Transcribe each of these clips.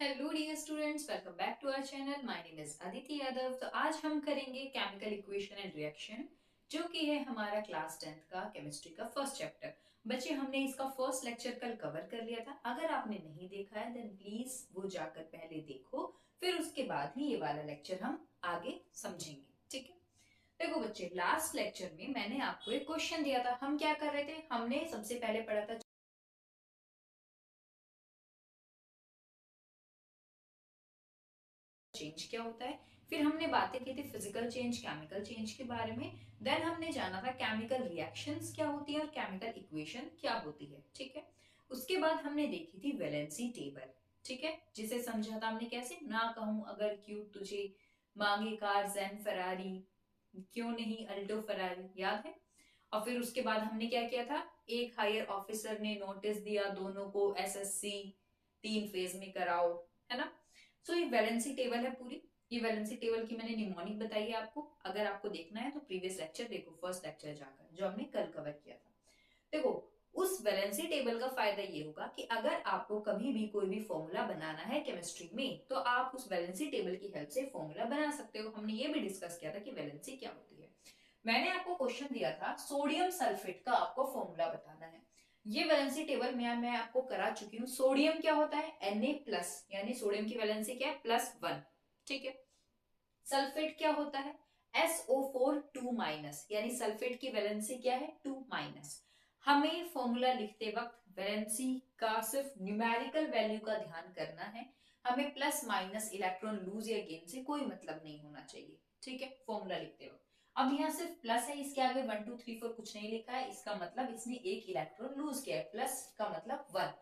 Hello dear students, welcome back to our channel. My name is Aditi Yadav. तो आज हम करेंगे केमिकल इक्वेशन एंड रिएक्शन, जो कि है हमारा क्लास 10th का केमिस्ट्री का फर्स्ट चैप्टर। बच्चे, हमने इसका फर्स्ट लेक्चर कल कवर कर लिया था। अगर आपने नहीं देखा है देन प्लीज वो जाकर पहले देखो, फिर उसके बाद ही ये वाला लेक्चर हम आगे समझेंगे। ठीक है, देखो बच्चे, लास्ट लेक्चर में मैंने आपको एक क्वेश्चन दिया था। हम क्या कर रहे थे, हमने सबसे पहले पढ़ा था चेंज क्या होता है, फिर हमने बातें की थी फिजिकल चेंज, केमिकल चेंज के बारे में। देन हमने जाना था केमिकल रिएक्शंस क्या होती है और केमिकल इक्वेशन क्या होती है। ठीक है, उसके बाद हमने देखी थी वैलेंसी टेबल। ठीक है, जिसे समझा था हमने कैसे, ना कहूं अगर क्यों तुझे मांगे कार जैन फरारी, क्यों नहीं अल्टो फरारी, याद है। और फिर उसके बाद हमने क्या किया था, एक हायर ऑफिसर ने नोटिस दिया दोनों को एसएससी 3 फेज में कराओ, है ना। सो ये वैलेंसी टेबल है पूरी। ये वैलेंसी टेबल की मैंने निमोनिक बताई है आपको। अगर आपको देखना है तो प्रीवियस लेक्चर देखो, फर्स्ट लेक्चर जाकर जो हमने कल कवर किया था। देखो, उस वैलेंसी टेबल का फायदा ये होगा कि अगर आपको कभी भी कोई भी फॉर्मूला बनाना है केमिस्ट्री में, तो आप उस वैलेंसी टेबल की हेल्प से फॉर्मूला बना सकते हो। हमने ये भी डिस्कस किया था कि वैलेंसी क्या होती है। मैंने आपको क्वेश्चन दिया था सोडियम सल्फेट का आपको फॉर्मूला बताना है। ये वैलेंसी टेबल में मैं आपको करा चुकी हूँ। सोडियम क्या होता है, Na+, यानी सोडियम की वैलेंसी क्या है, +1। ठीक है, सल्फेट क्या होता है, SO4 2-, यानी सल्फेट की वैलेंसी क्या है, 2-। हमें फॉर्मूला लिखते वक्त वैलेंसी का सिर्फ न्यूमेरिकल वैल्यू का ध्यान करना है। हमें प्लस माइनस इलेक्ट्रॉन लूज या गेन से कोई मतलब नहीं होना चाहिए। ठीक है, फॉर्मूला लिखते वक्त अब यहाँ सिर्फ प्लस है, इसके आगे 1 2 3 4 कुछ नहीं लिखा है, इसका मतलब इसने एक इलेक्ट्रॉन लूज किया है, प्लस का मतलब 1।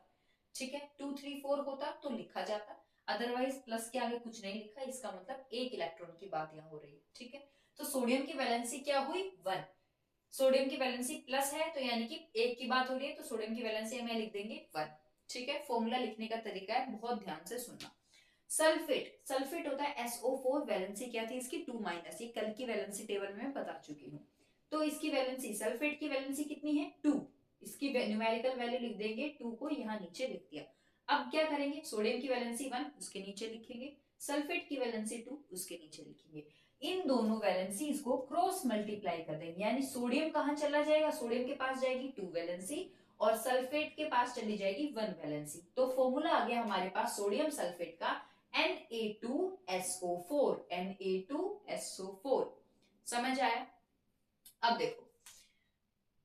ठीक है, 2 3 4 होता तो लिखा जाता, अदरवाइज प्लस के आगे कुछ नहीं लिखा, इसका मतलब एक इलेक्ट्रॉन की बात यहाँ हो रही है। ठीक है, तो सोडियम की वैलेंसी क्या हुई, 1। सोडियम की वैलेंसी प्लस है तो यानी कि एक की बात हो रही है, तो सोडियम की वैलेंसी हमें लिख देंगे 1। ठीक है, फॉर्मूला लिखने का तरीका है, बहुत ध्यान से सुनना। सल्फेट, सल्फेट होता है SO4, वैलेंसी क्या थी इसकी, 2-। ये कल की वैलेंसी टेबल में मैं बता चुकी हूँ। तो इसकी वैलेंसी, सल्फेट की वैलेंसी कितनी है, 2। इसकी न्यूमेरिकल वैल्यू लिख देंगे, 2 को यहाँ नीचे लिख दिया। अब क्या करेंगे, सोडियम की वैलेंसी 1 उसके नीचे लिखेंगे, सल्फेट की वैलेंसी 2 उसके नीचे लिखेंगे। इन दोनों वैलेंसीज को क्रॉस मल्टीप्लाई कर देंगे, यानी सोडियम कहाँ चला जाएगा, सोडियम के पास जाएगी 2 वैलेंसी और सल्फेट के पास चली जाएगी 1 वैलेंसी। तो फॉर्मूला आ गया हमारे पास सोडियम सल्फेट का Na2SO4, Na2SO4। समझ आया। अब देखो,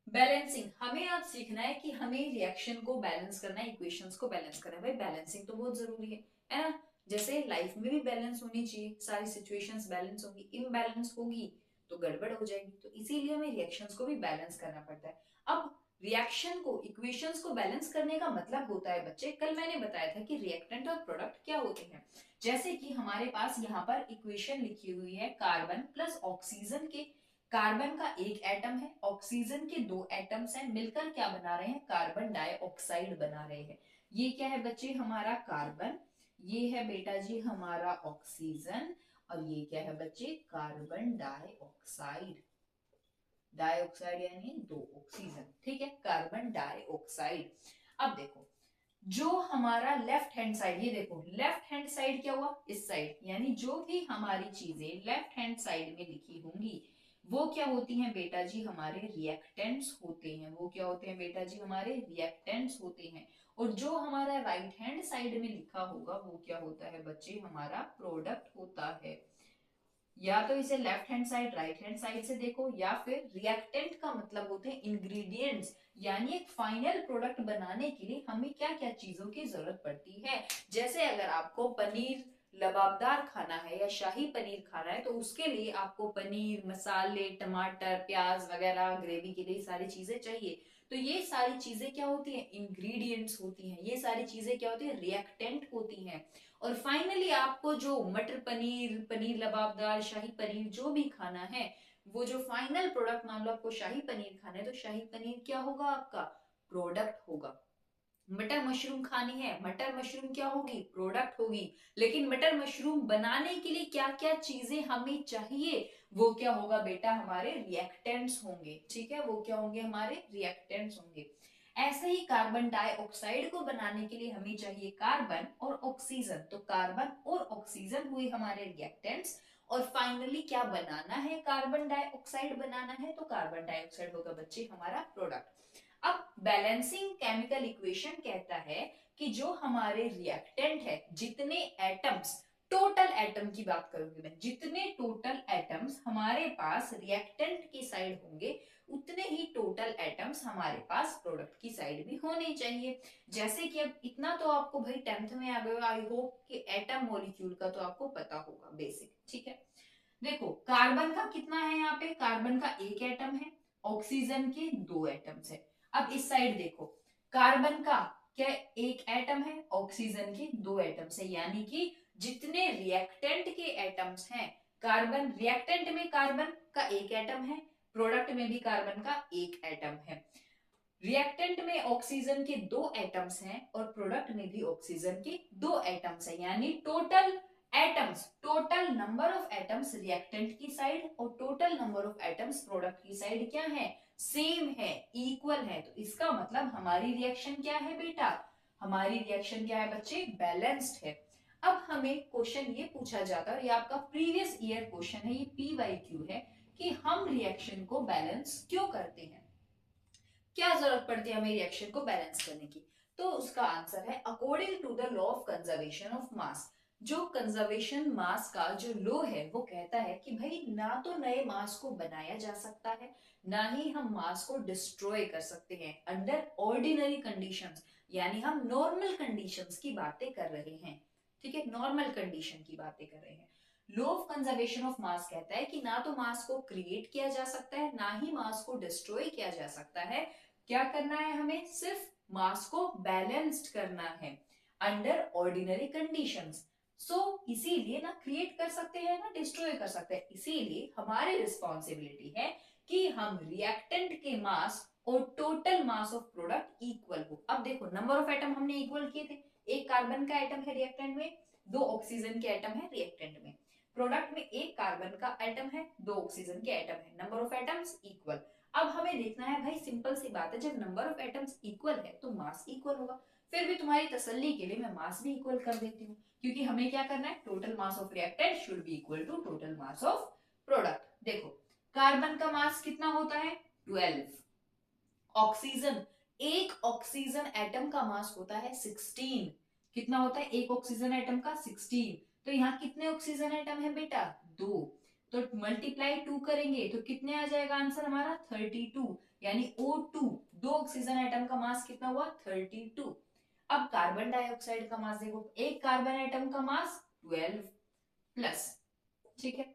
बैलेंसिंग, हमें आज सीखना है कि हमें रिएक्शन को बैलेंस करना है, इक्वेशंस को बैलेंस करना है। भाई बैलेंसिंग तो बहुत जरूरी है ना। जैसे लाइफ में भी बैलेंस होनी चाहिए, सारी सिचुएशंस बैलेंस होगी, इम्बैलेंस होगी तो गड़बड़ हो जाएगी। तो इसीलिए हमें रिएक्शंस को भी बैलेंस करना पड़ता है। अब रिएक्शन को, इक्वेशंस को बैलेंस करने का मतलब होता है बच्चे, कल मैंने बताया था कि रिएक्टेंट और प्रोडक्ट क्या होते हैं। जैसे कि हमारे पास यहाँ पर इक्वेशन लिखी हुई है, कार्बन प्लस ऑक्सीजन के, कार्बन का एक एटम है, ऑक्सीजन के 2 एटम्स हैं, मिलकर क्या बना रहे हैं, कार्बन डाइऑक्साइड बना रहे हैं। ये क्या है बच्चे, हमारा कार्बन, ये है बेटा जी हमारा ऑक्सीजन, और ये क्या है बच्चे, कार्बन डाइऑक्साइड। डाइऑक्साइड यानी 2 ऑक्सीजन। ठीक है, कार्बन डाइऑक्साइड। अब देखो, जो हमारा लेफ्ट हैंड साइड, ये देखो लेफ्ट हैंड साइड क्या हुआ, इस साइड, यानी जो भी हमारी चीजें लेफ्ट हैंड साइड में लिखी होंगी वो क्या होती हैं बेटा जी, हमारे रिएक्टेंट्स होते हैं। वो क्या होते हैं बेटा जी, हमारे रिएक्टेंट्स होते हैं। और जो हमारा राइट हैंड साइड में लिखा होगा वो क्या होता है बच्चे, हमारा प्रोडक्ट होता है। या तो इसे left hand side right hand side से देखो, या फिर रिएक्टेंट का मतलब होते हैं इंग्रेडिएंट्स, यानी एक फाइनल प्रोडक्ट बनाने के लिए हमें क्या क्या चीजों की जरूरत पड़ती है। जैसे अगर आपको पनीर लबाबदार खाना है या शाही पनीर खाना है, तो उसके लिए आपको पनीर, मसाले, टमाटर, प्याज वगैरह, ग्रेवी के लिए सारी चीजें चाहिए। तो ये सारी चीजें क्या होती हैं, इंग्रेडिएंट्स होती हैं। ये सारी चीजें क्या होती है, रिएक्टेंट होती हैं। और फाइनली आपको जो मटर पनीर, पनीर लबाबदार, शाही पनीर जो भी खाना है, वो जो फाइनल प्रोडक्ट, मान लो आपको शाही पनीर खाना है तो शाही पनीर क्या होगा, आपका प्रोडक्ट होगा। मटर मशरूम खानी है, मटर मशरूम क्या होगी, प्रोडक्ट होगी। लेकिन मटर मशरूम बनाने के लिए क्या क्या चीजें हमें चाहिए, वो क्या होगा बेटा, हमारे रिएक्टेंट्स होंगे। ठीक है, वो क्या होंगे, हमारे रिएक्टेंट्स होंगे। ऐसे ही कार्बन डाइऑक्साइड को बनाने के लिए हमें चाहिए कार्बन और ऑक्सीजन। तो कार्बन और ऑक्सीजन हुए हमारे रिएक्टेंट्स। और फाइनली क्या बनाना है, कार्बन डाइऑक्साइड बनाना है, तो कार्बन डाइऑक्साइड होगा बच्चे हमारा प्रोडक्ट। अब बैलेंसिंग केमिकल इक्वेशन कहता है कि जो हमारे रिएक्टेंट है, जितने एटम्स, टोटल एटम की बात करूंगी मैं, जितने टोटल एटम्स हमारे पास रिएक्टेंट की साइड होंगे उतने ही टोटल एटम्स हमारे पास प्रोडक्ट की साइड भी होने चाहिए। जैसे कि अब इतना तो आपको भाई 10th में आ गए, आई होप कि एटम मॉलिक्यूल का तो आपको पता होगा बेसिक, ठीक है। देखो कार्बन का कितना है, यहाँ पे कार्बन का एक एटम है, ऑक्सीजन के दो एटम्स है। अब इस साइड देखो, कार्बन का क्या एक एटम है, ऑक्सीजन के दो एटम्स है, यानी कि जितने रिएक्टेंट के एटम्स हैं, कार्बन रिएक्टेंट में कार्बन का एक एटम है, प्रोडक्ट में भी कार्बन का एक एटम है। रिएक्टेंट में ऑक्सीजन के दो एटम्स हैं और प्रोडक्ट में भी ऑक्सीजन के दो एटम्स हैं, यानी total atoms, total number of atoms reactant की साइड और total number of atoms product की साइड क्या है, सेम है, इक्वल है। तो इसका मतलब हमारी रिएक्शन क्या है बेटा, हमारी रिएक्शन क्या है बच्चे, बैलेंस्ड है। अब हमें क्वेश्चन ये पूछा जाता है, और ये आपका प्रीवियस ईयर क्वेश्चन है, ये PYQ है, कि हम रिएक्शन को बैलेंस क्यों करते हैं, क्या जरूरत पड़ती है हमें रिएक्शन को बैलेंस करने की। तो उसका आंसर है according to the law of conservation of mass. जो कंजर्वेशन मास का जो लॉ है वो कहता है कि भाई ना तो नए मास को बनाया जा सकता है, ना ही हम मास को डिस्ट्रॉय कर सकते हैं अंडर ऑर्डिनरी कंडीशंस, यानी हम नॉर्मल कंडीशंस की बातें कर रहे हैं, ठीक है, नॉर्मल कंडीशन की बातें कर रहे हैं। लॉ ऑफ कंजर्वेशन ऑफ मास कहता है कि ना तो मास को क्रिएट किया जा सकता है, ना ही मास को डिस्ट्रॉय किया जा सकता है। क्या करना है हमें, सिर्फ मास को बैलेंस्ड करना है अंडर ऑर्डिनरी कंडीशंस। सो इसीलिए ना क्रिएट कर सकते हैं ना डिस्ट्रॉय कर सकते हैं, इसीलिए हमारी रिस्पॉन्सिबिलिटी है कि हम रिएक्टेंट के मास और total mass of product equal हो। अब देखो नंबर ऑफ एटम हमने इक्वल किए थे, एक कार्बन का एटम है रिएक्टेंट में, दो ऑक्सीजन के एटम है रिएक्टेंट में, प्रोडक्ट में एक कार्बन का एटम है, दो ऑक्सीजन के एटम है, नंबर ऑफ एटम्स इक्वल। अब हमें देखना है भाई, सिंपल सी बात है, जब नंबर ऑफ एटम्स इक्वल है तो मास इक्वल होगा। फिर भी तुम्हारी तसल्ली के लिए मैं मास भी इक्वल कर देती हूँ, क्योंकि हमें क्या करना है, total mass of reactant should be equal to total mass of product. देखो कार्बन का मास कितना होता है 12, ऑक्सीजन, एक ऑक्सीजन एटम का मास होता है 16, कितना होता है एक ऑक्सीजन एटम का 16। तो यहाँ कितने ऑक्सीजन एटम है बेटा, दो, तो मल्टीप्लाई 2 करेंगे तो कितने आ जाएगा आंसर हमारा 32, यानी O2, दो ऑक्सीजन एटम का मास कितना हुआ 32। अब कार्बन डाइऑक्साइड का मास देखो, एक कार्बन एटम का मास 12 प्लस, ठीक है,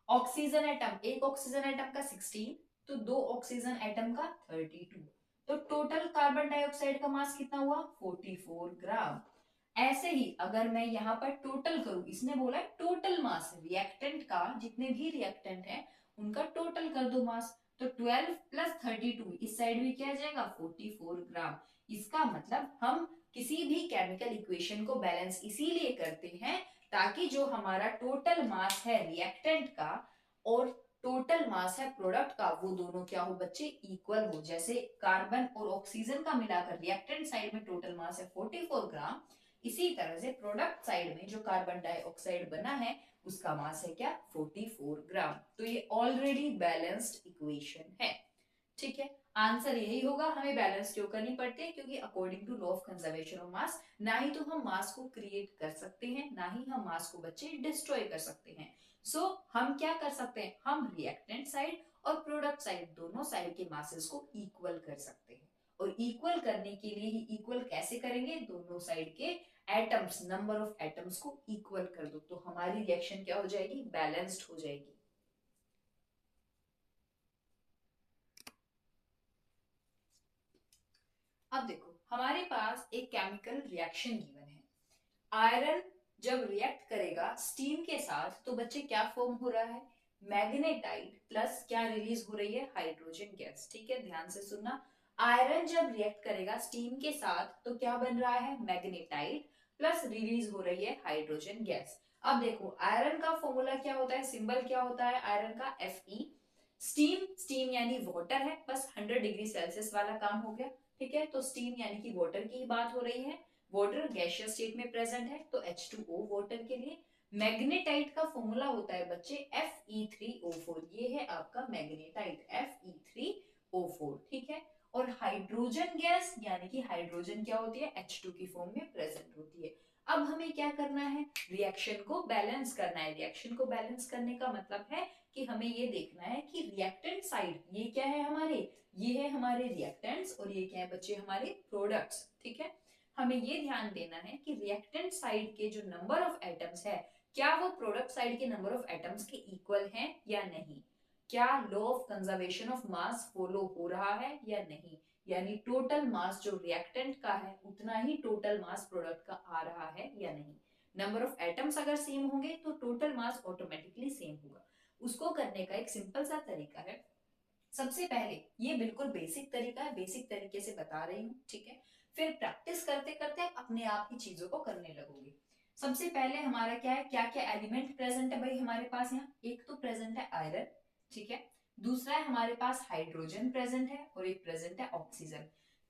ऑक्सीजन एटम, एक ऑक्सीजन एटम का 16, तो दो ऑक्सीजन एटम का 32, तो टोटल कार्बन डाइऑक्साइड का मास कितना हुआ 44 ग्राम। ऐसे ही अगर मैं यहाँ पर टोटल करूं, इसने बोला टोटल मास रिएक्टेंट का, जितने भी रिएक्टेंट है उनका टोटल कर दो मास, तो 12 प्लस 32 इस साइड भी क्या आ जाएगा 44 ग्राम। इसका मतलब हम किसी भी केमिकल इक्वेशन को बैलेंस इसीलिए करते हैं ताकि जो हमारा टोटल मास है रिएक्टेंट का और टोटल मास है प्रोडक्ट का, वो दोनों क्या हो बच्चे इक्वल हो। जैसे कार्बन और ऑक्सीजन का मिलाकर रिएक्टेंट साइड में टोटल मास है 44 ग्राम, इसी तरह से प्रोडक्ट साइड में जो कार्बन डाइऑक्साइड बना है उसका मास है क्या 44 ग्राम। तो ये ऑलरेडी बैलेंस्ड इक्वेशन है, ठीक है। आंसर यही होगा, हमें बैलेंस क्यों करनी पड़ती है, क्योंकि according to law of conservation of mass ना ही तो हम मास को क्रिएट कर सकते हैं, ना ही हम मास को बच्चे डिस्ट्रॉय कर सकते हैं। सो हम क्या कर सकते हैं, हम रिएक्टेंट साइड और प्रोडक्ट साइड दोनों साइड के मासेस को इक्वल कर सकते हैं। और इक्वल करने के लिए ही इक्वल कैसे करेंगे, दोनों साइड के एटम्स, नंबर ऑफ एटम्स को इक्वल कर दो, तो हमारी रिएक्शन क्या हो जाएगी, बैलेंस्ड हो जाएगी। अब देखो हमारे पास एक केमिकल रिएक्शन गिवन है, आयरन जब रिएक्ट करेगा स्टीम के साथ तो बच्चे क्या फॉर्म हो रहा है, मैग्नेटाइट प्लस क्या रिलीज हो रही है, हाइड्रोजन गैस, ठीक है, ध्यान से सुनना। आयरन जब रिएक्ट करेगा स्टीम के साथ तो क्या बन रहा है, मैग्नेटाइट प्लस रिलीज हो रही है हाइड्रोजन गैस। अब देखो आयरन का फॉर्मूला क्या होता है, सिंबल क्या होता है आयरन का, Fe। स्टीम, स्टीम यानी वाटर है, बस 100 डिग्री सेल्सियस वाला काम हो गया, ठीक है, तो स्टीम यानी कि वाटर की बात हो रही है, वाटर गैसियस स्टेट में प्रेजेंट है तो H2O वाटर के लिए। मैग्नेटाइट का फॉर्मूला होता है बच्चे Fe3O4, ये है आपका मैग्नेटाइट Fe3O4, ठीक है। और हाइड्रोजन गैस यानी कि हाइड्रोजन क्या होती है, H2 की फॉर्म में प्रेजेंट होती है। अब हमें क्या करना है, रिएक्शन को बैलेंस करना है। रिएक्शन को बैलेंस करने का मतलब है कि हमें ये देखना है कि रिएक्टेंट साइड ये क्या है हमारे, ये है हमारे रिएक्टेंट्स और ये क्या है बच्चे हमारे प्रोडक्ट्स, ठीक है। हमें ये ध्यान देना है कि रिएक्टेंट साइड के जो नंबर ऑफ एटम्स है क्या वो प्रोडक्ट साइड के नंबर ऑफ एटम्स के इक्वल हैं या नहीं, क्या law of conservation of mass follow हो रहा है या नहीं, यानी टोटल मास जो रिएक्टेंट का है उतना ही टोटल मास प्रोडक्ट का आ रहा है या नहीं। नंबर ऑफ एटम्स अगर सेम होंगे तो टोटल मास ऑटोमेटिकली सेम होगा। उसको करने का एक सिंपल सा तरीका है। सबसे पहले ये बिल्कुल बेसिक तरीका है, बेसिक तरीके से बता रही हूँ, ठीक है। फिर प्रैक्टिस करते करते अपने आप ही चीजों को करने लगोगे। सबसे पहले हमारा क्या है, क्या क्या एलिमेंट प्रेजेंट है भाई हमारे पास यहाँ, एक तो प्रेजेंट है आयरन, ठीक है। दूसरा है हमारे पास हाइड्रोजन प्रेजेंट है और एक प्रेजेंट है ऑक्सीजन।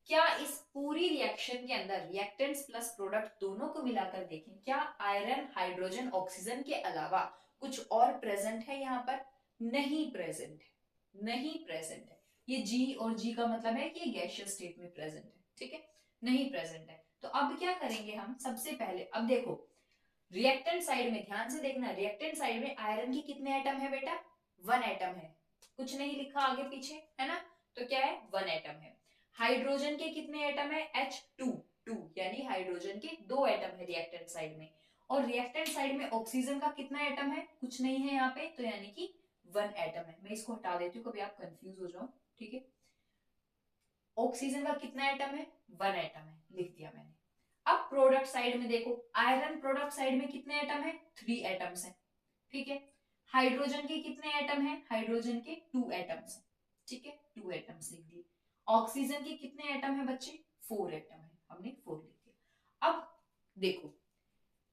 क्या इस पूरी रिएक्शन के अंदर रिएक्टेंट्स प्लस प्रोडक्ट दोनों को मिलाकर देखें, क्या आयरन हाइड्रोजन ऑक्सीजन के अलावा कुछ और प्रेजेंट है यहाँ पर, नहीं प्रेजेंट है, नहीं प्रेजेंट है। ये जी और जी का मतलब है कि ये गैसियस स्टेट में प्रेजेंट है, ठीक है, नहीं प्रेजेंट है। तो अब क्या करेंगे हम, सबसे पहले अब देखो रिएक्टेंट साइड में ध्यान से देखना, रिएक्टेंट साइड में आयरन के कितने एटम है बेटा, 1 एटम है, कुछ नहीं लिखा आगे पीछे है ना, तो क्या है 1 एटम है। हाइड्रोजन के कितने एटम है, H2 2, यानी हाइड्रोजन के 2 एटम है रिएक्टेंट साइड में। और रिएक्टेंट साइड में ऑक्सीजन का कितना एटम है, कुछ नहीं है यहाँ पे, तो यानी कि 1 एटम है। मैं इसको हटा देती हूँ कभी आप कंफ्यूज हो जाओ, ठीक है। ऑक्सीजन का कितना एटम है, 1 एटम है, लिख दिया मैंने। अब प्रोडक्ट साइड में देखो, आयरन प्रोडक्ट साइड में कितने एटम है, 3 एटम्स है, ठीक है। हाइड्रोजन के कितने एटम है, हाइड्रोजन के 2 एटम्स है, ठीक है, 2 एटम्स लिख दिए। ऑक्सीजन के कितने एटम है बच्चे, 4 एटम है, हमने 4 लिख दिया। अब देखो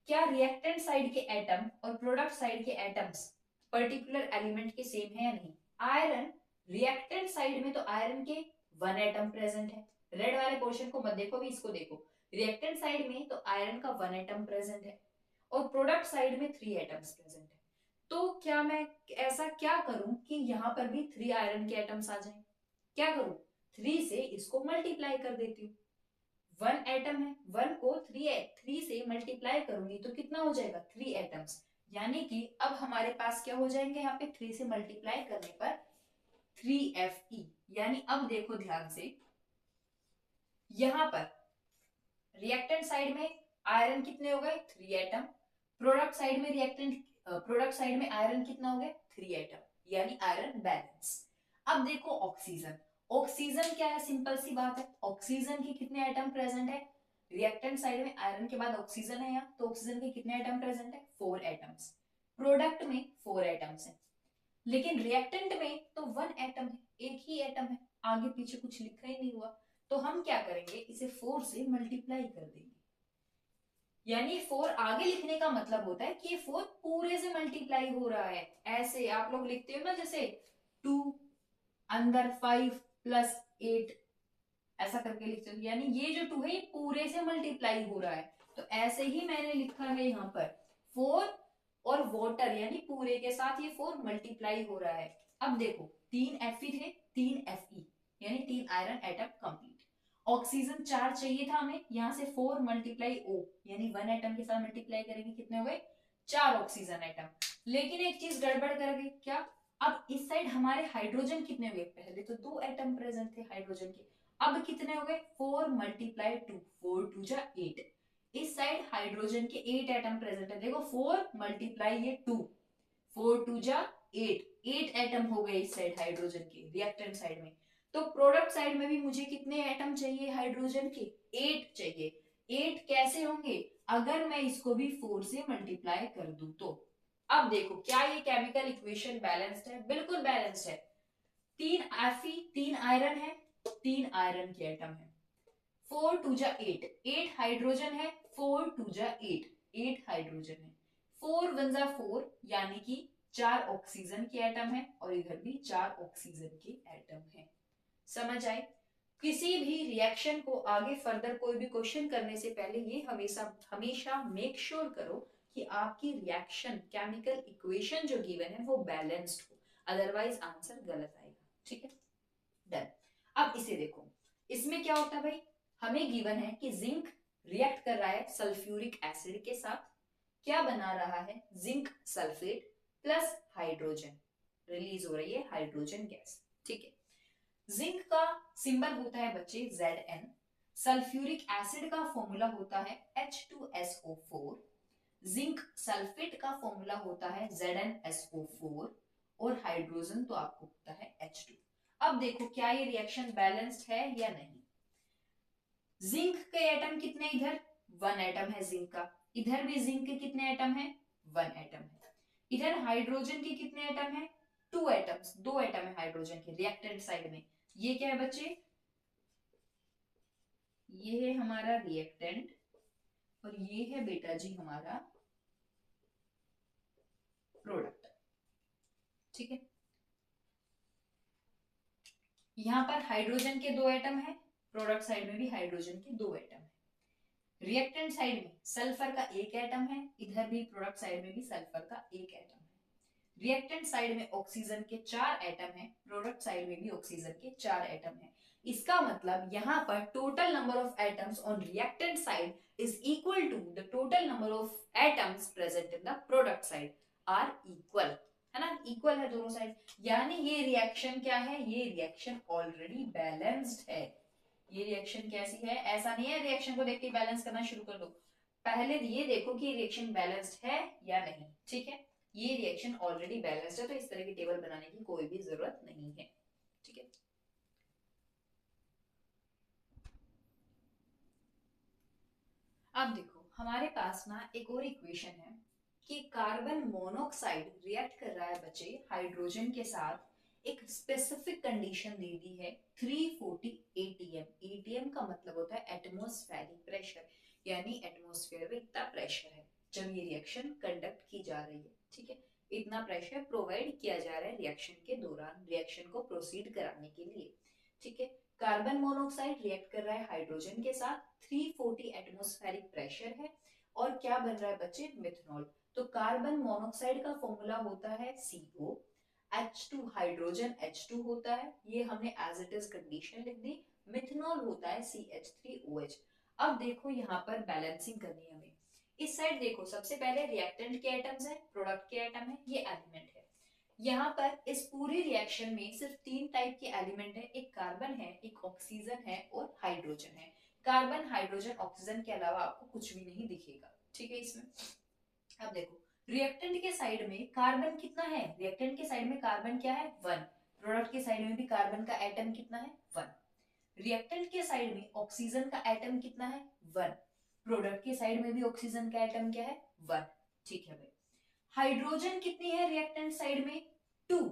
क्या रिएक्टेंट साइड के एटम और प्रोडक्ट साइड के एटम्स पर्टिकुलर एलिमेंट के सेम है या नहीं। आयरन रिएक्टेंट साइड में तो आयरन के 1 एटम प्रेजेंट है, रेड वाले पोर्शन को मत देखो भी इसको देखो, रिएक्टेंट साइड में तो आयरन का 1 एटम प्रेजेंट है और प्रोडक्ट साइड में 3 एटम्स प्रेजेंट है। तो क्या मैं ऐसा क्या करूं कि यहां पर भी 3 आयरन के एटम्स आ जाएं, क्या करूं, 3 से इसको मल्टीप्लाई कर देती हूँ। 1 एटम है, 1 को 3 से मल्टीप्लाई करूंगी तो कितना हो जाएगा, 3 एटम्स, यानी कि अब हमारे पास क्या हो जाएंगे यहाँ पे 3 से मल्टीप्लाई करने पर 3Fe, यानी अब देखो ध्यान से यहां पर रिएक्टेंट साइड में आयरन कितने हो गए, 3 एटम, प्रोडक्ट साइड में आयरन कितना हो गया, 3 एटम, यानी आयरन बैलेंस। अब देखो ऑक्सीजन, ऑक्सीजन क्या है, सिंपल सी बात है, ऑक्सीजन के कितने एटम प्रेजेंट है, रिएक्टेंट साइड में आयरन के बाद ऑक्सीजन है यहाँ, तो ऑक्सीजन के कितने एटम प्रेजेंट है, 4 एटम्स, प्रोडक्ट में 4 एटम्स है, लेकिन रिएक्टेंट में तो 1 एटम है, एक ही एटम है, आगे पीछे कुछ लिखा ही नहीं हुआ। तो हम क्या करेंगे, इसे 4 से मल्टीप्लाई कर देंगे, यानी 4 आगे लिखने का मतलब होता है कि ये 4 पूरे से मल्टीप्लाई हो रहा है। ऐसे आप लोग लिखते हो ना जैसे 2 अंदर 5 प्लस 8 ऐसा करके लिखते हो, यानी ये जो 2 है ये पूरे से मल्टीप्लाई हो रहा है। तो ऐसे ही मैंने लिखा है यहाँ पर 4 और वाटर यानी पूरे के साथ ये 4 मल्टीप्लाई हो रहा है। अब देखो 3 Fe थे, 3 Fe यानी 3 आयरन एटम कंप्लीट। ऑक्सीजन 4 चाहिए था हमें, यहाँ से 4 मल्टीप्लाई O यानी 1 एटम के साथ मल्टीप्लाई करेंगे, कितने हो गए, 4 ऑक्सीजन एटम। लेकिन एक चीज गड़बड़ कर गई, क्या, अब इस साइड हमारे हाइड्रोजन कितने हुए, पहले तो 2 एटम प्रेजेंट थे हाइड्रोजन के, अब कितने हो गए, 4 मल्टीप्लाई 2, 4 2 जा 8। इस साइड हाइड्रोजन के 8 एटम प्रेजेंट है, देखो 4 मल्टीप्लाई ये 2, 4 2 जा 8, 8 एटम हो गए इस साइड हाइड्रोजन के रिएक्टेंट साइड में। तो प्रोडक्ट साइड में भी मुझे कितने एटम चाहिए हाइड्रोजन के, 8 चाहिए। 8 कैसे होंगे, अगर मैं इसको भी 4 से मल्टीप्लाई कर दूं तो। अब देखो क्या ये केमिकल इक्वेशन बैलेंस्ड है, बिल्कुल बैलेंस्ड है। 3 Fe 3 आयरन है, 3 आयरन के एटम है, 4 2 जा 8, 8 हाइड्रोजन है, 4 2 जा 8, 8 हाइड्रोजन है, 4 1 जा 4 यानी कि 4 ऑक्सीजन के एटम है और इधर भी 4 ऑक्सीजन के एटम है। समझ आई। किसी भी रिएक्शन को आगे फर्दर कोई भी क्वेश्चन करने से पहले ये हमेशा हमेशा मेक श्योर करो कि आपकी रिएक्शन केमिकल इक्वेशन जो गिवन है वो बैलेंस्ड हो, अदरवाइज आंसर गलत आएगा। ठीक है, डन। अब इसे देखो, इसमें क्या होता है भाई, हमें गिवन है कि जिंक रिएक्ट कर रहा है सल्फ्यूरिक एसिड के साथ, क्या बना रहा है, zinc sulphate plus hydrogen, release हो रही है हाइड्रोजन गैस। ठीक है, जिंक का सिंबल होता है बच्चे Zn, सल्फ्यूरिक एसिड का फॉर्मूला होता है H2SO4, जिंक सल्फेट का फॉर्मूला होता है ZnSO4 और हाइड्रोजन तो आपको पता है H2। अब देखो क्या ये रिएक्शन बैलेंस्ड है या नहीं। जिंक के एटम कितने, इधर 1 एटम है जिंक का, इधर भी जिंक के कितने एटम है, 1 एटम है। इधर हाइड्रोजन के कितने एटम है, 2 एटम्स, 2 एटम है हाइड्रोजन के रिएक्टेंट साइड में। ये क्या है बच्चे, ये है हमारा रिएक्टेंट और ये है बेटा जी हमारा प्रोडक्ट। ठीक है, यहां पर हाइड्रोजन के 2 एटम है, प्रोडक्ट साइड में भी हाइड्रोजन के 2 एटम है। रिएक्टेंट साइड में सल्फर का 1 एटम है, इधर भी प्रोडक्ट साइड में भी सल्फर का 1 एटम है। रिएक्टेंट साइड में ऑक्सीजन के 4 एटम है, प्रोडक्ट साइड में भी ऑक्सीजन के 4 एटम है। इसका मतलब यहाँ पर total number of atoms on reactant side is equal to the total number of atoms present in the product side are equal, है ना, इक्वल है दोनों साइड। यानी ये रिएक्शन क्या है, ये रिएक्शन ऑलरेडी बैलेंस्ड है। ये रिएक्शन कैसी है, ऐसा नहीं है रिएक्शन को देख के बैलेंस करना शुरू कर दो, पहले ये देखो कि रिएक्शन बैलेंस्ड है या नहीं। ठीक है, ये रिएक्शन ऑलरेडी बैलेंस्ड है तो इस तरह की टेबल बनाने की कोई भी जरूरत नहीं है। ठीक है, अब देखो हमारे पास ना एक और इक्वेशन है कि कार्बन मोनोऑक्साइड रिएक्ट कर रहा है बच्चे हाइड्रोजन के साथ, एक स्पेसिफिक कंडीशन दे दी है 340 एटीएम। एटीएम का मतलब होता है एटमॉस्फेरिक प्रेशर, यानी एटमॉस्फेयर में इतना प्रेशर है जब ये रिएक्शन कंडक्ट की जा रही है। ठीक है, इतना प्रेशर प्रोवाइड किया जा रहा है रिएक्शन के दौरान, रिएक्शन को प्रोसीड कराने के लिए। ठीक है, कार्बन मोनोऑक्साइड रिएक्ट कर रहा है हाइड्रोजन के साथ, 340 एटमॉस्फेरिक प्रेशर है और क्या बन रहा है बच्चे, मिथनॉल। तो कार्बन मोनोऑक्साइड का फॉर्मूला होता है CO, H2 हाइड्रोजन H2 होता है, ये हमने एज इट इज कंडीशन लिख दी। मिथनॉल होता है CH3OH। अब देखो यहाँ पर बैलेंसिंग करनी है हमें। इस साइड देखो, सबसे पहले रिएक्टेंट के एटम्स है, प्रोडक्ट के एटम है, ये एलिमेंट है। यहाँ पर इस पूरी रिएक्शन में सिर्फ 3 टाइप के एलिमेंट है, एक कार्बन है, एक ऑक्सीजन है और हाइड्रोजन है। कार्बन हाइड्रोजन ऑक्सीजन के अलावा आपको कुछ भी नहीं दिखेगा। ठीक है, इसमें अब देखो रिएक्टेंट के साइड में कार्बन कितना है, रिएक्टेंट के साइड में कार्बन क्या है, 1। प्रोडक्ट के साइड में भी कार्बन का एटम कितना है, 1। रिएक्टेंट के साइड में ऑक्सीजन का एटम कितना है, 1। प्रोडक्ट के साइड में भी ऑक्सीजन का एटम क्या है, 1। ठीक है भाई, हाइड्रोजन कितनी है रिएक्टेंट साइड में, 2,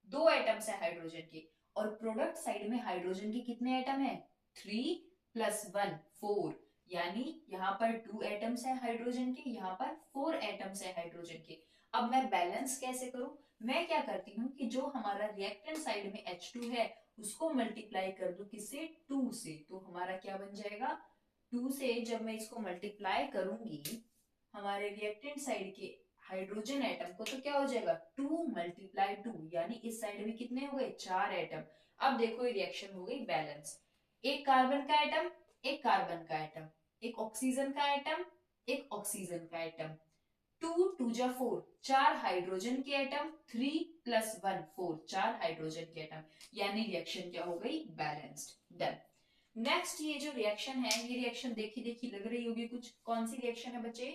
2 एटम्स है हाइड्रोजन के। और प्रोडक्ट साइड में हाइड्रोजन के कितने एटम है, 3 + 1 4, यानी यहाँ पर 2 एटम्स है हाइड्रोजन के, यहाँ पर 4 एटम्स है हाइड्रोजन के। अब मैं बैलेंस कैसे करूं, मैं क्या करती हूँ कि जो हमारा रिएक्टेंट साइड में H2 है उसको मल्टीप्लाई कर दू किससे, 2 से, तो हमारा क्या बन जाएगा, 2 से जब मैं इसको मल्टीप्लाई करूंगी हमारे रिएक्टेंट साइड के हाइड्रोजन एटम को, तो क्या हो जाएगा 2 × 2, यानी इस साइड में कितने हो गए, 4 एटम। अब देखो ये रिएक्शन हो गई बैलेंस, एक कार्बन का एटम, एक कार्बन का एटम, एक ऑक्सीजन का एटम, एक ऑक्सीजन का एटम, 2 2 जा 4, 4 हाइड्रोजन के एटम, 3 + 1 4, 4 हाइड्रोजन के एटम, यानी रिएक्शन क्या हो गई, बैलेंस्ड। डन। नेक्स्ट ये जो रिएक्शन है, ये रिएक्शन देखी देखी लग रही होगी कुछ, कौन सी रिएक्शन है बच्चे,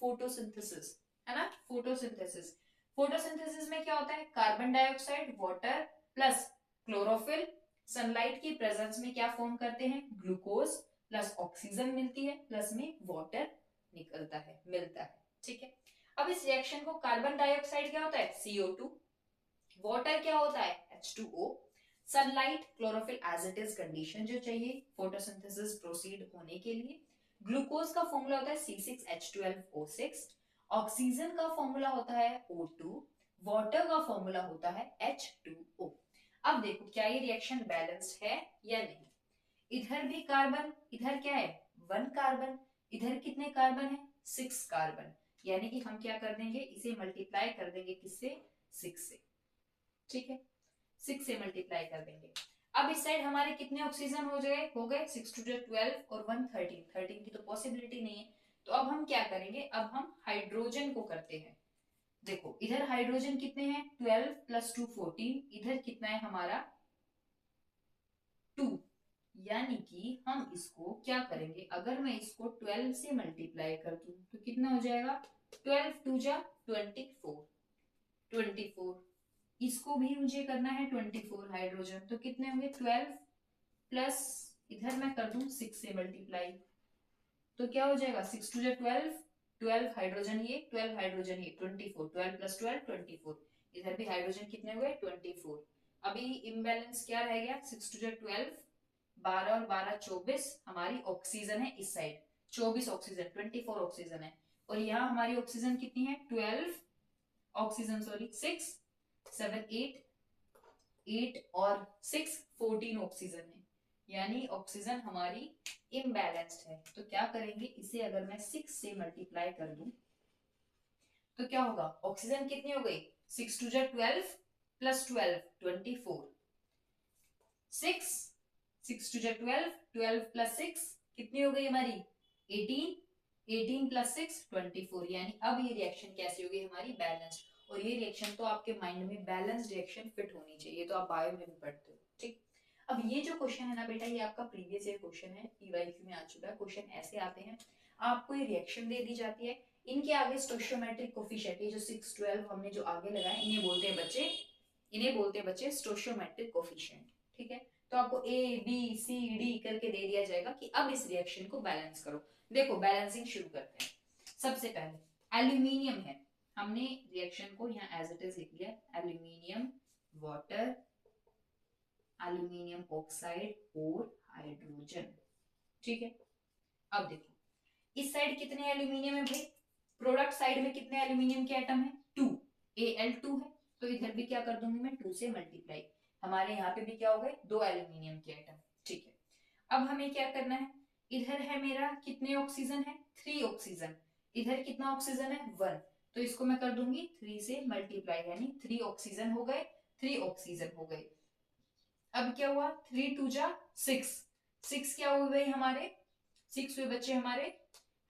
फोटोसिंथेसिस, है ना, फोटोसिंथेसिस। फोटोसिंथेसिस में क्या होता है, carbon dioxide water plus chlorophyll sunlight की प्रेजेंस में क्या फॉर्म करते हैं, ग्लूकोज प्लस ऑक्सीजन मिलती है, प्लस में वाटर निकलता है, मिलता है। ठीक है, अब इस रिएक्शन को कार्बन डाइऑक्साइड क्या होता है, CO2, वाटर क्या होता है, H2O, sunlight chlorophyll as it is condition जो चाहिए फोटोसिंथेसिस प्रोसीड होने के लिए, ग्लूकोज का फॉर्मूला होता है C6H12O6, ऑक्सीजन का फॉर्मूला होता है O2, वाटर का फॉर्मूला होता है H2O। अब देखो क्या ये रिएक्शन बैलेंस्ड है या नहीं। इधर भी कार्बन, इधर क्या है 1 कार्बन, इधर कितने कार्बन है 6 कार्बन, यानी कि हम क्या कर देंगे इसे मल्टीप्लाई कर देंगे किससे 6 से, ठीक है 6 से मल्टीप्लाई कर देंगे। अब इस साइड हमारे कितने ऑक्सीजन हो गए 6 टू 12 और 1 13, 13 की तो पॉसिबिलिटी नहीं है। तो अब हम क्या करेंगे, अब हम हाइड्रोजन को करते हैं। देखो इधर हाइड्रोजन कितने हैं 12 प्लस 2 14, इधर कितना है हमारा 2, यानी कि हम इसको क्या करेंगे, अगर मैं इसको 12 से मल्टीप्लाई कर दूं तो कितना हो जाएगा 12 टू जा 24, 24 इसको भी मुझे करना है 24 हाइड्रोजन, तो कितने होंगे 12 प्लस इधर मैं कर दूं 6 से मल्टीप्लाई, तो क्या हो जाएगा 6 टू जा 12, 12 हाइड्रोजन ये 12 हाइड्रोजन ये 24, 12 प्लस 12 24, इधर भी हाइड्रोजन कितने हुए 24। अभी इम्बैलेंस क्या रह गया 6 टू जा 12, 12 और 12 24, हमारी ऑक्सीजन है इस साइड 24 ऑक्सीजन 24 ऑक्सीजन है, और यहाँ हमारी ऑक्सीजन कितनी है 12 ऑक्सीजन सॉरी 6 7 8 8 और 6 14 ऑक्सीजन है, यानी ऑक्सीजन हमारी इम्बैलेंस्ड है। तो क्या करेंगे इसे अगर मैं 6 से मल्टीप्लाई कर दूं तो क्या होगा, ऑक्सीजन कितनी हो गई 6 टू जा 12 प्लस 12 24, 6 6 टू जा 12, 12 प्लस 6 कितनी हो गई हमारी 18, 18 प्लस 6 24, यानी अब ये रिएक्शन कैसी होगी हमारी बैलेंस्ड, और ये रिएक्शन तो आपके माइंड में बैलेंस्ड रिएक्शन फिट होनी चाहिए, तो आप बायो में भी पढ़ते हो ठीक। अब ये जो क्वेश्चन है ना बेटा, ये आपका प्रीवियस ईयर क्वेश्चन है, ईवाईक्यू में आ चुका है। क्वेश्चन ऐसे आते हैं, आपको ये रिएक्शन दे दी जाती है, इनके आगे स्टोइचियोमेट्रिक कोफिशिएंट, ये जो 6 12 हमने जो आगे लगाया इन्हें बोलते हैं बच्चे स्टोइचियोमेट्रिक कोफिशिएंट, ठीक है। तो आपको ए बी सी डी करके दे दिया जाएगा कि अब इस रिएक्शन को बैलेंस करो। देखो बैलेंसिंग शुरू करते हैं। सबसे पहले एल्यूमिनियम है, हमने रिएक्शन को यहाँ एज इट इज लिख लिया, एल्यूमिनियम वाटर, एल्यूमिनियम ऑक्साइड और हाइड्रोजन, ठीक है। अब देखो इस साइड कितने एल्यूमिनियम है भाई, प्रोडक्ट साइड में कितने एल्यूमिनियम के एटम है 2, Al2 है, तो इधर भी क्या कर दूंगी मैं 2 से मल्टीप्लाई, हमारे यहाँ पे भी क्या हो गए 2 एल्यूमिनियम के एटम, ठीक है। अब हमें क्या करना है, इधर है मेरा कितने ऑक्सीजन है 3 ऑक्सीजन, इधर कितना ऑक्सीजन है 1, तो इसको मैं कर दूंगी 3 से मल्टीप्लाई, यानी 3 ऑक्सीजन हो गए, 3 ऑक्सीजन हो गए। अब क्या हुआ 3 टू जा 6, 6 क्या हुए भाई हमारे 6 हुए बच्चे हमारे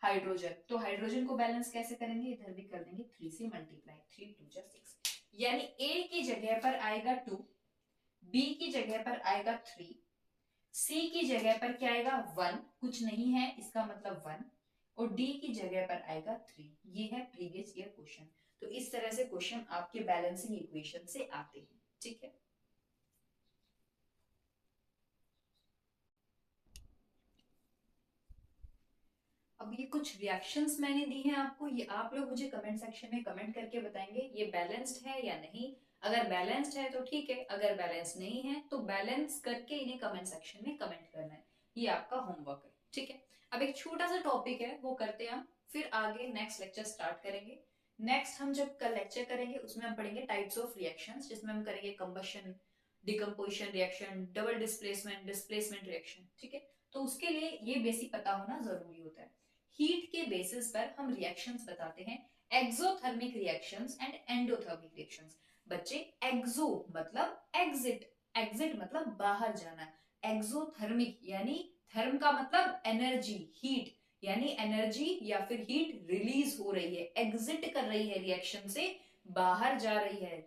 हाइड्रोजन, तो हाइड्रोजन को बैलेंस कैसे करेंगे, इधर भी कर देंगे 3 से मल्टीप्लाई, 3 टू जा 6, यानी ए की जगह पर आएगा 2, बी की जगह पर आएगा 3, सी की जगह पर क्या आएगा 1, कुछ नहीं है इसका मतलब 1, और डी की जगह पर आएगा 3। ये है प्रीवियस ईयर क्वेश्चन, तो इस तरह से क्वेश्चन आपके बैलेंसिंग इक्वेशन से आते हैं, ठीक है। अब ये कुछ रिएक्शंस मैंने दी हैं आपको, ये आप लोग मुझे कमेंट सेक्शन में कमेंट करके बताएंगे ये बैलेंस्ड है या नहीं। अगर बैलेंस्ड है तो ठीक है, अगर बैलेंस नहीं है तो बैलेंस करके इन्हें कमेंट सेक्शन में कमेंट करना है, ये आपका होमवर्क है, ठीक है। अब एक छोटा सा टॉपिक है वो करते हैं हम, फिर आगे नेक्स्ट लेक्चर स्टार्ट करेंगे। नेक्स्ट हम जब कल लेक्चर करेंगे उसमें हम पढ़ेंगे टाइप्स ऑफ रिएक्शंस, जिसमें हम करेंगे combustion, decomposition reaction, double displacement, displacement reaction, ठीक है। तो उसके लिए ये बेसिक पता होना जरूरी होता है। हीट के बेसिस पर हम रिएक्शंस बताते हैं, exothermic reactions and endothermic reactions. बच्चे एक्सो मतलब एग्जिट, एग्जिट मतलब बाहर जाना, एक्सोथर्मिक यानी थर्म का मतलब एनर्जी, हीट यानी एनर्जी या फिर हीट रिलीज हो रही है, एग्जिट कर रही है रिएक्शन से, बाहर जा रही है।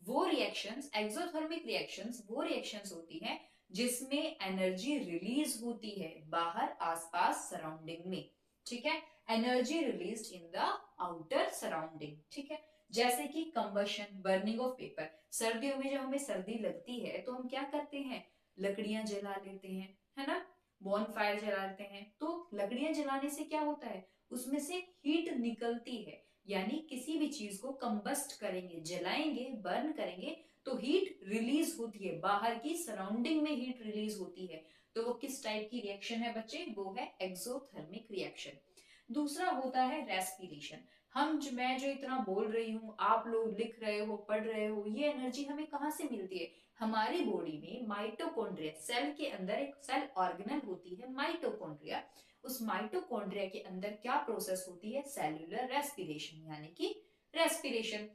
वो रिएक्शंस एक्सोथर्मिक रिएक्शंस वो रिएक्शंस होती हैं जिसमें एनर्जी रिलीज होती है बाहर आसपास सराउंडिंग में, ठीक है, energy released in the outer surrounding, ठीक है। जैसे कि कंबशन, बर्निंग ऑफ पेपर, सर्दियों में जब हमें सर्दी लगती है तो हम क्या करते हैं, लकड़ियां जला लेते हैं, है ना, बॉन फायर जला लेते हैं। तो लकड़ियां जलाने से क्या होता है, उसमें से हीट निकलती है, यानी किसी भी चीज को कंबस्ट करेंगे, जलाएंगे, बर्न करेंगे तो हीट रिलीज होती है, बाहर की सराउंडिंग में हीट रिलीज होती है। तो वो किस टाइप की रिएक्शन है बच्चे, वो है एक्सोथर्मिक रिएक्शन। दूसरा होता है रेस्पिरेशन। मैं जो इतना बोल रही हूँ, आप लोग लिख रहे हो, पढ़ रहे हो, ये एनर्जी हमें कहाँ से मिलती है? हमारी बॉडी में माइटोकॉन्ड्रिया, सेल के अंदर एक सेल ऑर्गेनल होती है माइटोकॉन्ड्रिया। उस माइटोकॉन्ड्रिया के अंदर क्या प्रोसेस होती है? सेल्यूलर रेस्पिरेशन, यानी कि रेस्पिरेशन।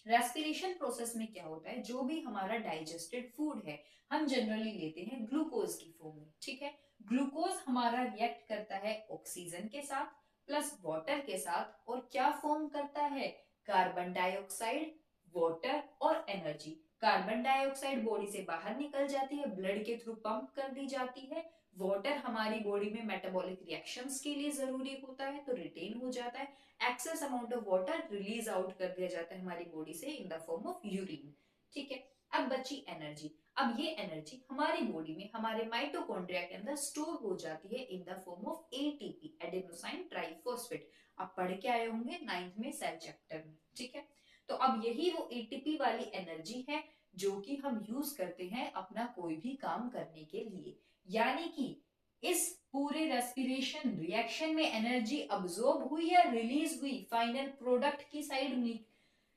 रेस्पिरेशन प्रोसेस में क्या होता है? जो भी हमारा डाइजेस्टेड फूड है, हम जनरली लेते हैं ग्लूकोज की फॉर्म में, ठीक है। ग्लूकोज हमारा रिएक्ट करता है ऑक्सीजन के साथ प्लस वाटर के साथ, और क्या फॉर्म करता है? कार्बन डाइऑक्साइड, वाटर और एनर्जी। कार्बन डाइऑक्साइड बॉडी से बाहर निकल जाती है, ब्लड के थ्रू पंप कर दी जाती है। वाटर हमारी बॉडी में मेटाबॉलिक रिएक्शंस के लिए जरूरी होता है, तो रिटेन हो जाता है। Excess amount of water release out कर दिया जाता है हमारी बॉडी से in the form of urine, ठीक है। अब बची एनर्जी। अब ये एनर्जी हमारी बॉडी में, हमारे माइटोकॉन्ड्रिया के अंदर स्टोर हो जाती है in the form of ATP, adenosine triphosphate. आप पढ़ के आए होंगे 9th में सेल चैप्टर में, ठीक है। तो अब यही वो एटीपी वाली एनर्जी है जो कि हम यूज करते हैं अपना कोई भी काम करने के लिए। यानी कि इस पूरे रेस्पिरेशन रिएक्शन में एनर्जी अब्सॉर्ब हुई या रिलीज हुई, फाइनल प्रोडक्ट की साइड में।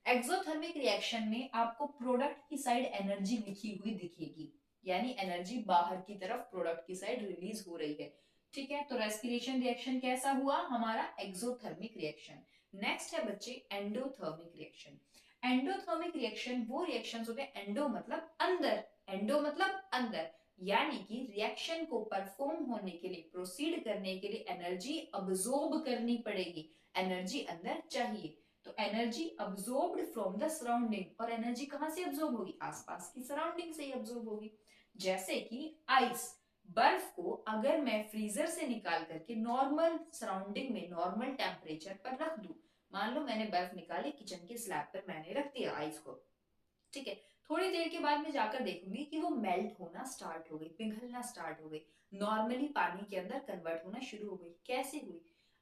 एक्सोथर्मिक रिएक्शन में आपको प्रोडक्ट की साइड एनर्जी लिखी हुई दिखेगी, यानी एनर्जी बाहर की तरफ प्रोडक्ट की साइड रिलीज हो रही है, ठीक है। तो रेस्पिरेशन रिएक्शन कैसा हुआ? हमारा एक्सोथर्मिक रिएक्शन। नेक्स्ट है बच्चे एंडोथर्मिक रिएक्शन। एंडोथर्मिक रिएक्शन वो रिएक्शन होते हैं, एंडो मतलब अंदर, एंडो मतलब अंदर, यानी कि रिएक्शन को परफॉर्म होने के लिए, प्रोसीड करने के लिए एनर्जी अब्सॉर्ब करनी पड़ेगी, एनर्जी अंदर चाहिए। तो energy absorbed from the surrounding, और एनर्जी कहां से अब्सॉर्ब होगी? आसपास की सराउंडिंग से ही अब्सॉर्ब होगी। जैसे कि आइस, बर्फ को अगर मैं फ्रीजर से निकाल करके नॉर्मल सराउंडिंग में, नॉर्मल टेम्परेचर पर रख दूं, मान लो मैंने बर्फ निकाली, किचन के स्लैब पर मैंने रख दिया आइस को, ठीक है। थोड़ी देर के बाद मैं जाकर देखूंगी कि वो मेल्ट होना स्टार्ट हो गई, पिघलना स्टार्ट हो गई, नॉर्मली पानी के अंदर कन्वर्ट होना शुरू हो गई। कैसे हुई?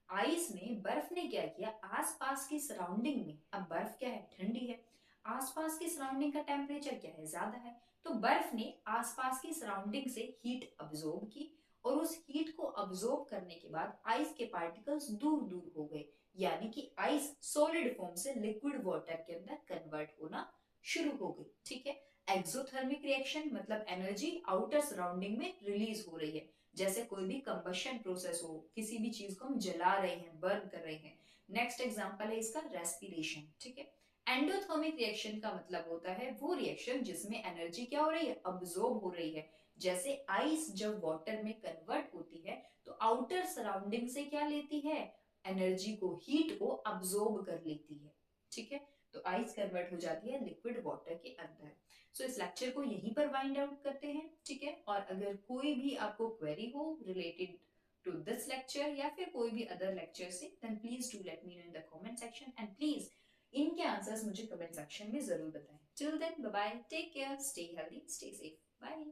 आइस में बर्फ ने क्या किया? आसपास की सराउंडिंग में, अब बर्फ क्या है? ठंडी है। आसपास की सराउंडिंग का टेम्परेचर क्या है? ज्यादा है। तो बर्फ ने आसपास की सराउंडिंग से हीट अब्सॉर्ब की, और उस हीट को अब्सॉर्ब करने के बाद आइस के पार्टिकल्स दूर दूर हो गए, यानी कि आइस सॉलिड फॉर्म से लिक्विड वाटर के अंदर कन्वर्ट होना शुरू हो गई, ठीक है। एक्सोथर्मिक रिएक्शन मतलब एनर्जी आउटर सराउंडिंग में रिलीज हो रही है, जैसे कोई भी कंबशन प्रोसेस हो, किसी भी चीज को हम जला रहे हैं, बर्न कर रहे हैं। नेक्स्ट एग्जांपल है इसका रेस्पिरेशन, ठीक है। एंडोथर्मिक रिएक्शन का मतलब होता है वो रिएक्शन जिसमें एनर्जी क्या हो रही है? अब्सॉर्ब हो रही है। जैसे आइस जब वाटर में कन्वर्ट होती है तो आउटर सराउंडिंग से क्या लेती है? एनर्जी को, हीट को अब्सॉर्ब कर लेती है, ठीक है। तो आइस कन्वर्ट हो जाती है लिक्विड वाटर के अंदर। सो इस लेक्चर को यहीं पर वाइंड आउट करते हैं, ठीक है। और अगर कोई भी आपको क्वेरी हो रिलेटेड टू दिस लेक्चर या फिर कोई भी अदर लेक्चर से, then please do let me know in the comment section, and please इनके आंसर्स मुझे कमेंट सेक्शन में जरूर बताएं। Till then bye bye, take care, stay healthy, stay safe, bye.